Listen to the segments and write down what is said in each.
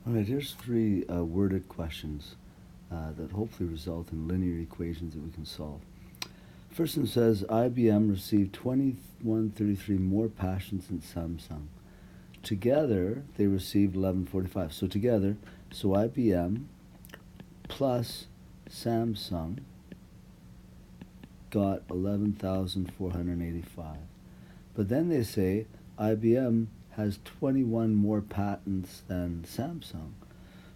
All right, here's three worded questions that hopefully result in linear equations that we can solve. First one says IBM received 2133 more passions than Samsung. Together, they received 1145. So together, IBM plus Samsung got 11,485. But then they say IBM has 21 more patents than Samsung.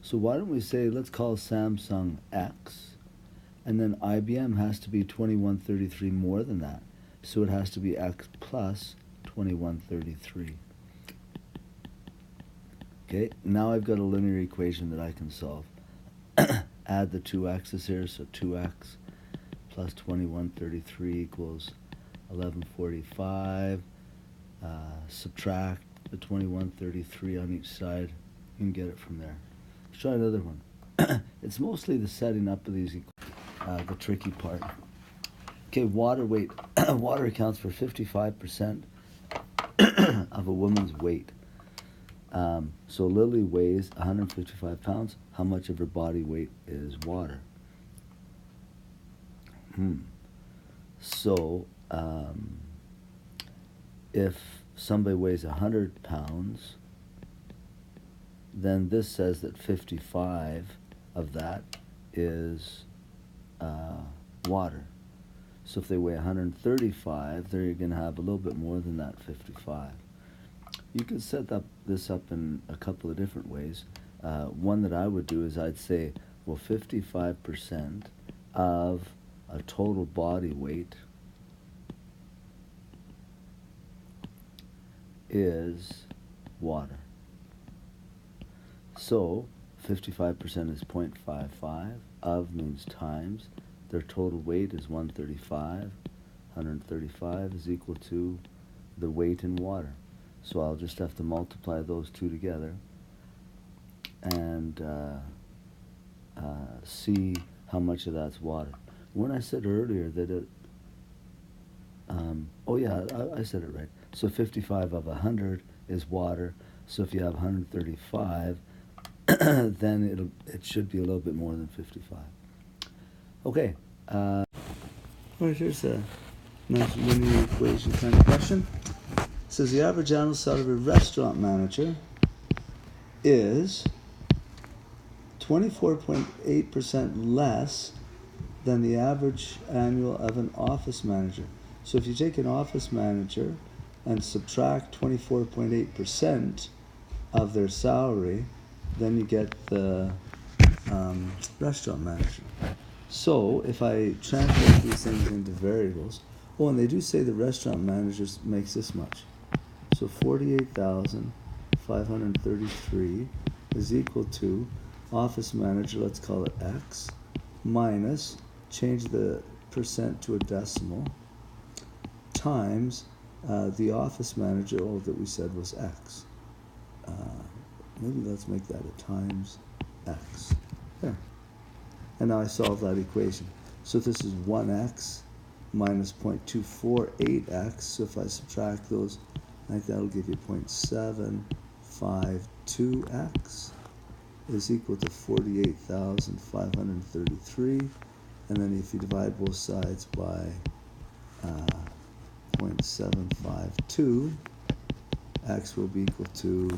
So why don't we say, let's call Samsung X, and then IBM has to be 2133 more than that. So it has to be X plus 2133. Okay, now I've got a linear equation that I can solve. Add the two x's here, so 2x plus 2133 equals 1145. Subtract the 2133 on each side, you can get it from there. Let's try another one. It's mostly the setting up of these, the tricky part. Okay, water weight. Water accounts for 55% of a woman's weight. So Lily weighs 155 pounds. How much of her body weight is water? So if somebody weighs 100 pounds, then this says that 55 of that is water. So if they weigh 135, they're going to have a little bit more than that 55. You could set this up in a couple of different ways. One that I would do is I'd say, well, 55% of a total body weight is water. So 55% is 0.55. Of means times. Their total weight is 135. 135 is equal to the weight in water. So I'll just have to multiply those two together and see how much of that's water. When I said earlier that it, I said it right. So 55 of 100 is water. So if you have 135, then it should be a little bit more than 55. Okay. All right, here's a nice linear equation kind of question. It says the average annual salary of a restaurant manager is 24.8% less than the average annual of an office manager. So if you take an office manager and subtract 24.8% of their salary, then you get the restaurant manager. So if I translate these things into variables, and they do say the restaurant manager makes this much. So 48,533 is equal to office manager, let's call it X, minus, change the percent to a decimal, times the office manager, that we said was X. Maybe let's make that a times X. There. And now I solve that equation. So this is 1x minus 0.248x. So if I subtract those, I think that'll give you 0.752x is equal to 48,533. And then if you divide both sides by 0.752, x will be equal to,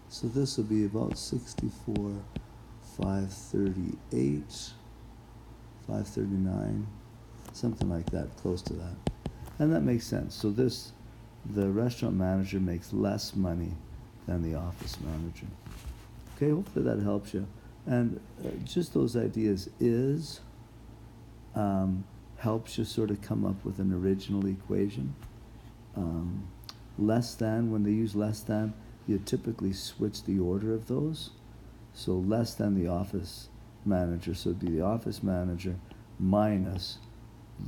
so this will be about 64,538, 539, something like that, close to that. And that makes sense. So the restaurant manager makes less money than the office manager. Okay, hopefully that helps you. And just those ideas helps you sort of come up with an original equation. Less than, when they use less than, you typically switch the order of those. So less than the office manager, so it'd be the office manager minus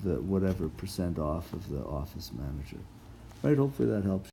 the whatever percent off of the office manager. Right, hopefully that helps.